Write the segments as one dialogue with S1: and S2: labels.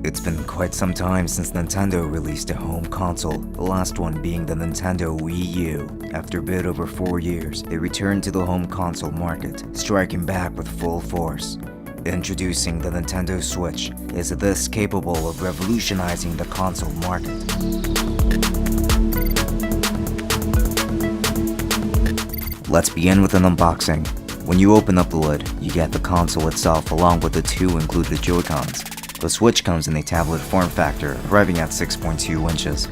S1: It's been quite some time since Nintendo released a home console, the last one being the Nintendo Wii U. After a bit over 4 years, they returned to the home console market, striking back with full force. Introducing the Nintendo Switch is this capable of revolutionizing the console market. Let's begin with an unboxing. When you open up the lid, you get the console itself along with the two included Joy-Cons. The Switch comes in a tablet form factor, arriving at 6.2 inches.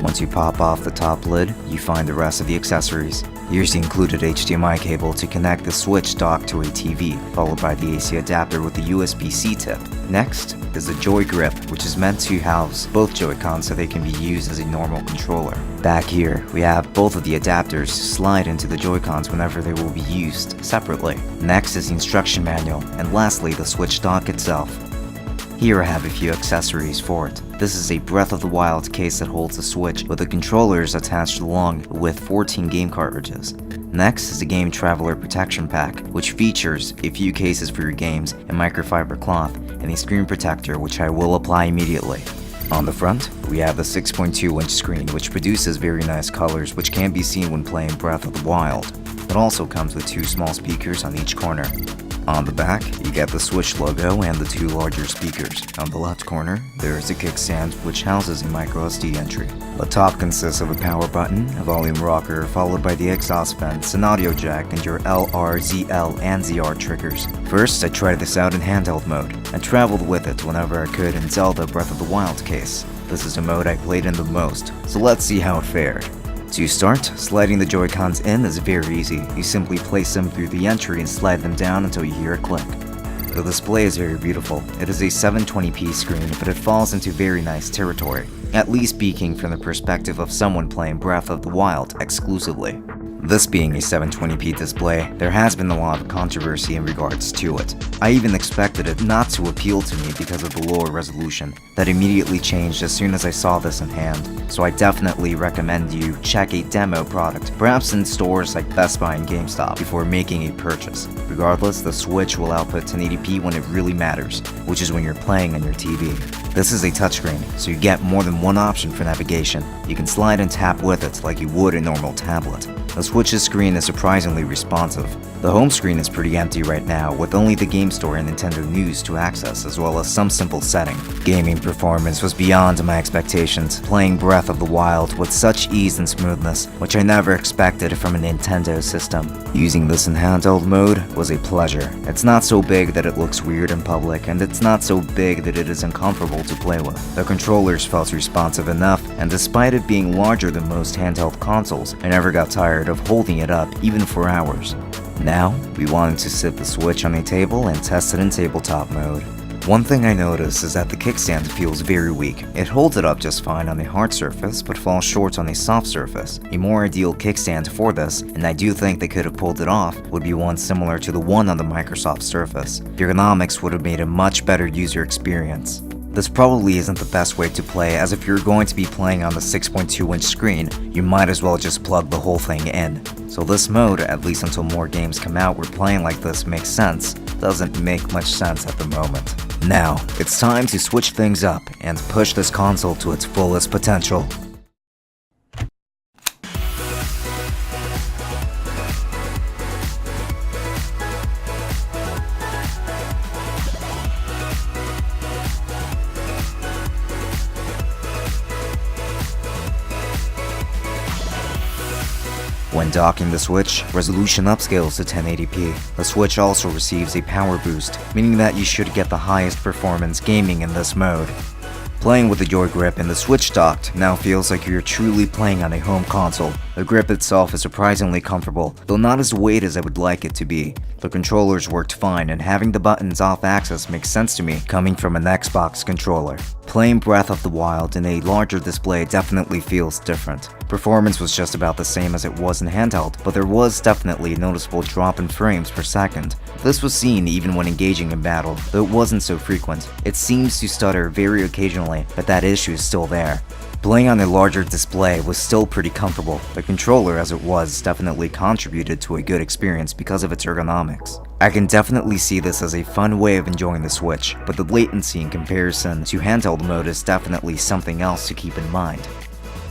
S1: Once you pop off the top lid, you find the rest of the accessories. Here's the included HDMI cable to connect the Switch dock to a TV, followed by the AC adapter with the USB-C tip. Next is the Joy Grip, which is meant to house both Joy-Cons so they can be used as a normal controller. Back here, we have both of the adapters to slide into the Joy-Cons whenever they will be used separately. Next is the instruction manual, and lastly the Switch dock itself. Here I have a few accessories for it. This is a Breath of the Wild case that holds the Switch with the controllers attached along with 14 game cartridges. Next is the Game Traveler Protection Pack, which features a few cases for your games, a microfiber cloth, and a screen protector which I will apply immediately. On the front, we have the 6.2-inch screen which produces very nice colors which can be seen when playing Breath of the Wild. It also comes with 2 small speakers on each corner. On the back, you get the Switch logo and the 2 larger speakers. On the left corner, there is a kickstand which houses a microSD entry. The top consists of a power button, a volume rocker, followed by the exhaust vents, an audio jack, and your LR, ZL, and ZR triggers. First, I tried this out in handheld mode, and traveled with it whenever I could in Zelda Breath of the Wild case. This is the mode I played in the most, so let's see how it fared. To start, sliding the Joy-Cons in is very easy. You simply place them through the entry and slide them down until you hear a click. The display is very beautiful. It is a 720p screen, but it falls into very nice territory, at least speaking from the perspective of someone playing Breath of the Wild exclusively. This being a 720p display, there has been a lot of controversy in regards to it. I even expected it not to appeal to me because of the lower resolution. That immediately changed as soon as I saw this in hand, so I definitely recommend you check a demo product, perhaps in stores like Best Buy and GameStop, before making a purchase. Regardless, the Switch will output 1080p when it really matters, which is when you're playing on your TV. This is a touchscreen, so you get more than one option for navigation. You can slide and tap with it like you would a normal tablet. The Switch's screen is surprisingly responsive. The home screen is pretty empty right now, with only the Game Store and Nintendo News to access, as well as some simple setting. Gaming performance was beyond my expectations, playing Breath of the Wild with such ease and smoothness, which I never expected from a Nintendo system. Using this in handheld mode was a pleasure. It's not so big that it looks weird in public, and it's not so big that it is uncomfortable to play with. The controllers felt responsive enough, and despite it being larger than most handheld consoles, I never got tired of holding it up even for hours. Now, we wanted to sit the Switch on a table and test it in tabletop mode. One thing I noticed is that the kickstand feels very weak. It holds it up just fine on a hard surface, but falls short on a soft surface. A more ideal kickstand for this, and I do think they could have pulled it off, would be one similar to the one on the Microsoft Surface. The ergonomics would have made a much better user experience. This probably isn't the best way to play, as if you're going to be playing on the 6.2-inch screen, you might as well just plug the whole thing in. So this mode, at least until more games come out where playing like this makes sense, doesn't make much sense at the moment. Now, it's time to switch things up and push this console to its fullest potential. When docking the Switch, resolution upscales to 1080p. The Switch also receives a power boost, meaning that you should get the highest performance gaming in this mode. Playing with the Joy Grip and the Switch docked now feels like you're truly playing on a home console. The grip itself is surprisingly comfortable, though not as weighted as I would like it to be. The controllers worked fine, and having the buttons off axis makes sense to me coming from an Xbox controller. Playing Breath of the Wild in a larger display definitely feels different. Performance was just about the same as it was in handheld, but there was definitely a noticeable drop in frames per second. This was seen even when engaging in battle, though it wasn't so frequent. It seems to stutter very occasionally, but that issue is still there. Playing on a larger display was still pretty comfortable. The controller as it was definitely contributed to a good experience because of its ergonomics. I can definitely see this as a fun way of enjoying the Switch, but the latency in comparison to handheld mode is definitely something else to keep in mind.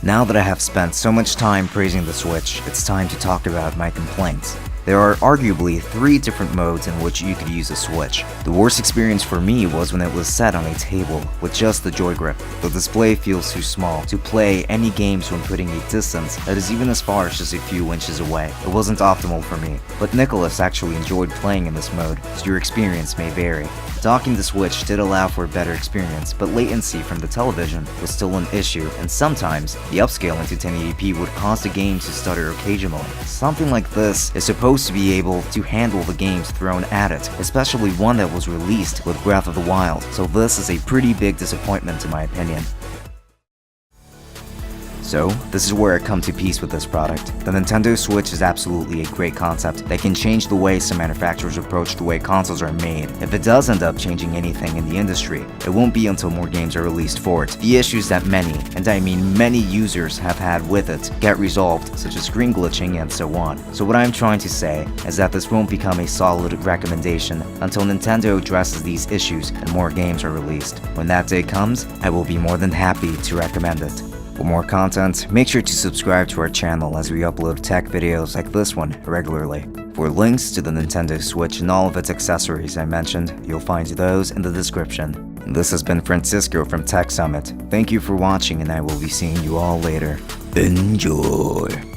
S1: Now that I have spent so much time praising the Switch, it's time to talk about my complaints. There are arguably 3 different modes in which you could use a Switch. The worst experience for me was when it was set on a table with just the joy grip. The display feels too small to play any games when putting a distance that is even as far as just a few inches away. It wasn't optimal for me, but Nicholas actually enjoyed playing in this mode, so your experience may vary. Docking the Switch did allow for a better experience, but latency from the television was still an issue, and sometimes the upscaling to 1080p would cause the game to stutter occasionally. Something like this is supposed to be able to handle the games thrown at it, especially one that was released with Breath of the Wild, so this is a pretty big disappointment in my opinion. So, this is where I come to peace with this product. The Nintendo Switch is absolutely a great concept that can change the way some manufacturers approach the way consoles are made. If it does end up changing anything in the industry, it won't be until more games are released for it. The issues that many, and I mean many users have had with it, get resolved, such as screen glitching and so on. So what I'm trying to say is that this won't become a solid recommendation until Nintendo addresses these issues and more games are released. When that day comes, I will be more than happy to recommend it. For more content, make sure to subscribe to our channel as we upload tech videos like this one regularly. For links to the Nintendo Switch and all of its accessories I mentioned, you'll find those in the description. This has been Francisco from Tech Summit. Thank you for watching and I will be seeing you all later. Enjoy!